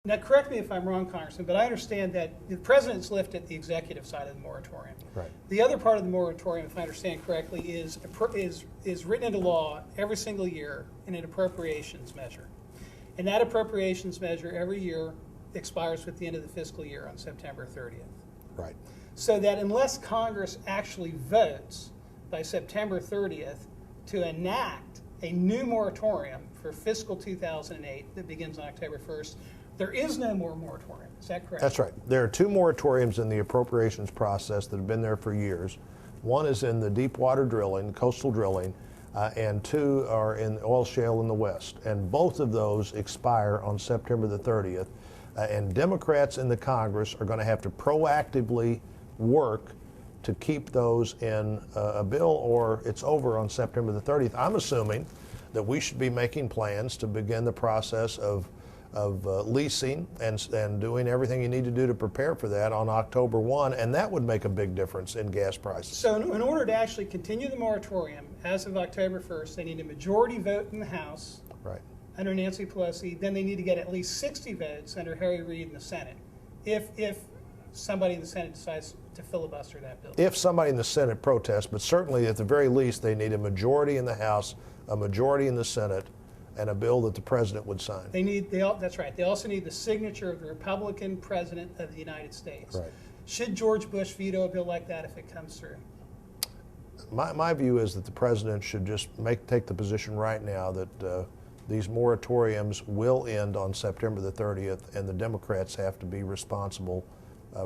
Now, correct me if I'm wrong, Congressman, but I understand that the president's lifted the executive side of the moratorium. Right. The other part of the moratorium, if I understand correctly, is written into law every single year in an appropriations measure. And that appropriations measure every year expires with the end of the fiscal year on September 30th. Right. So that unless Congress actually votes by September 30th to enact a new moratorium for fiscal 2008 that begins on October 1st, there is no more moratorium. Is that correct? That's right. There are two moratoriums in the appropriations process that have been there for years. One is in the deep water drilling, coastal drilling, and two are in oil shale in the West. And both of those expire on September the 30th. And Democrats in the Congress are going to have to proactively work to keep those in a bill, or it's over on September the 30th. I'm assuming that we should be making plans to begin the process of leasing and doing everything you need to do to prepare for that on October 1, and that would make a big difference in gas prices. So in order to actually continue the moratorium as of October 1st, they need a majority vote in the House Right. under Nancy Pelosi. Then they need to get at least 60 votes under Harry Reid in the Senate if somebody in the Senate decides to filibuster that bill. If somebody in the Senate protests, but certainly at the very least they need a majority in the House, a majority in the Senate, and a bill that the president would sign. That's right. They also need the signature of the Republican president of the United States. Right. Should George Bush veto a bill like that if it comes through? My view is that the president should just take the position right now that these moratoriums will end on September the 30th, and the Democrats have to be responsible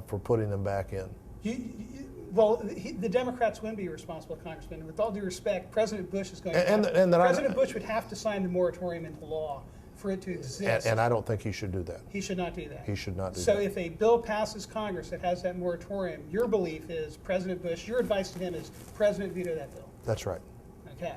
for putting them back in. The Democrats wouldn't be responsible, Congressman. With all due respect, President Bush is going President Bush would have to sign the moratorium into law for it to exist. And I don't think he should do that. He should not do that. He should not do that. So if a bill passes Congress that has that moratorium, your belief is President Bush, your advice to him is President veto that bill. That's right. Okay.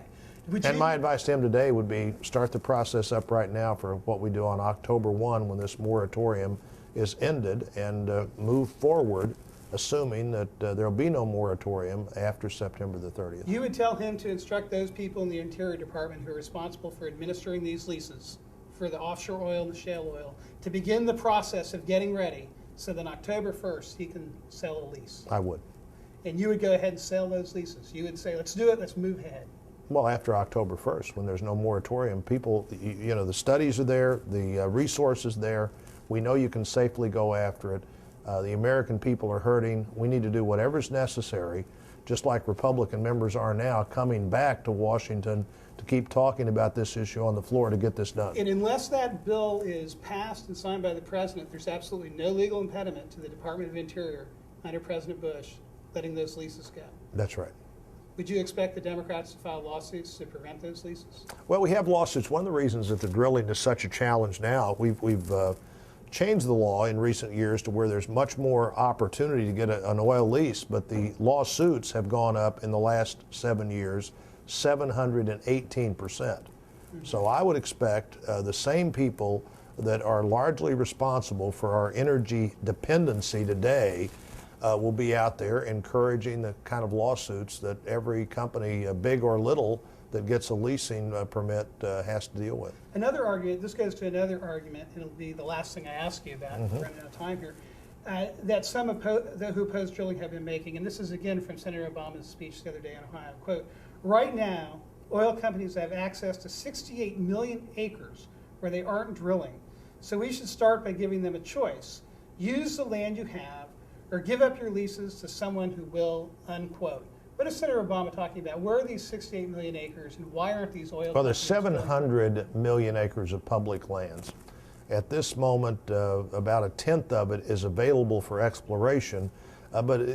And my advice to him today would be start the process up right now for what we do on October 1 when this moratorium is ended, and move forward assuming that there will be no moratorium after September the 30th. You would tell him to instruct those people in the Interior Department who are responsible for administering these leases for the offshore oil and the shale oil to begin the process of getting ready so that October 1st he can sell a lease. I would. And you would go ahead and sell those leases. You would say, let's do it, let's move ahead. Well, after October 1st, when there's no moratorium, people, the studies are there, the resources there. We know you can safely go after it. The American people are hurting. We need to do whatever's necessary, just like Republican members are now coming back to Washington to keep talking about this issue on the floor to get this done. And unless that bill is passed and signed by the President, there's absolutely no legal impediment to the Department of Interior under President Bush letting those leases go. That's right. Would you expect the Democrats to file lawsuits to prevent those leases? Well, we have lawsuits. One of the reasons that the drilling is such a challenge now, we've changed the law in recent years to where there's much more opportunity to get an oil lease, but the lawsuits have gone up in the last 7 years 718%. So I would expect the same people that are largely responsible for our energy dependency today will be out there encouraging the kind of lawsuits that every company, big or little, that gets a leasing permit has to deal with. Another argument, this goes to another argument, and it'll be the last thing I ask you about, we're running out of time here, that some who oppose drilling have been making, and this is again from Senator Obama's speech the other day in Ohio, quote, right now, oil companies have access to 68 million acres where they aren't drilling. So we should start by giving them a choice. Use the land you have or give up your leases to someone who will, unquote. What is Senator Obama talking about? Where are these 68 million acres and why aren't these oil Well, there's companies 700 million acres of public lands. At this moment, about a tenth of it is available for exploration. But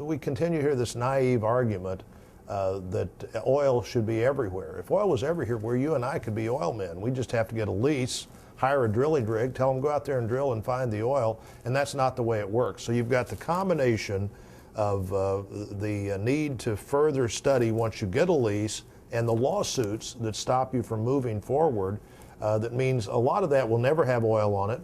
we continue to hear this naive argument that oil should be everywhere. If oil was everywhere, you and I could be oil men. We just have to get a lease, hire a drilling rig, tell them go out there and drill and find the oil, and that's not the way it works. So you've got the combination of the need to further study once you get a lease and the lawsuits that stop you from moving forward. That means a lot of that will never have oil on it.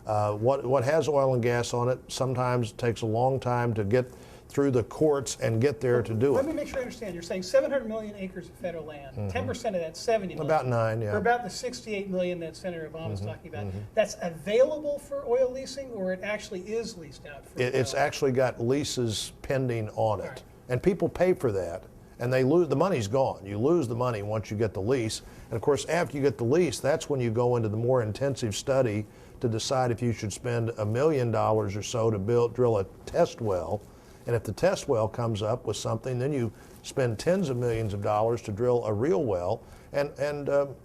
What has oil and gas on it sometimes takes a long time to get through the courts and get there to do Let it. me make sure I understand. You're saying 700 million acres of federal land. 10% of that's 70 million. About 9, yeah. Or about the 68 million that Senator Obama's talking about. That's available for oil leasing, or it actually is leased out for It's oil? actually got leases pending on it. Right. And people pay for that, and they lose, the money's gone. You lose the money once you get the lease. And of course, after you get the lease, that's when you go into the more intensive study to decide if you should spend $1 million or so to drill a test well. And if the test well comes up with something, then you spend tens of millions of dollars to drill a real well. And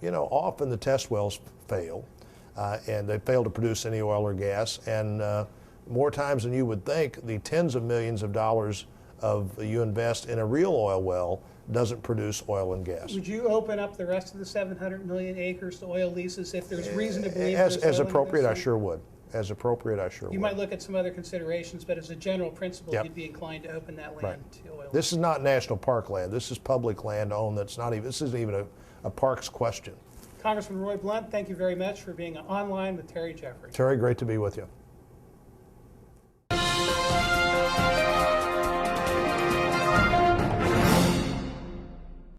you know, often the test wells fail, and they fail to produce any oil or gas. And more times than you would think, the tens of millions of dollars you invest in a real oil well doesn't produce oil and gas. Would you open up the rest of the 700 million acres to oil leases if there's reason to believe As there's oil in appropriate, I those? sure would. As appropriate, I sure You would. might look at some other considerations, but as a general principle, Yep. you'd be inclined to open that land Right. to oil. This is not national park land. This is public land owned. That's not even. This isn't even a parks question. Congressman Roy Blunt, thank you very much for being online with Terry Jeffrey. Terry, great to be with you.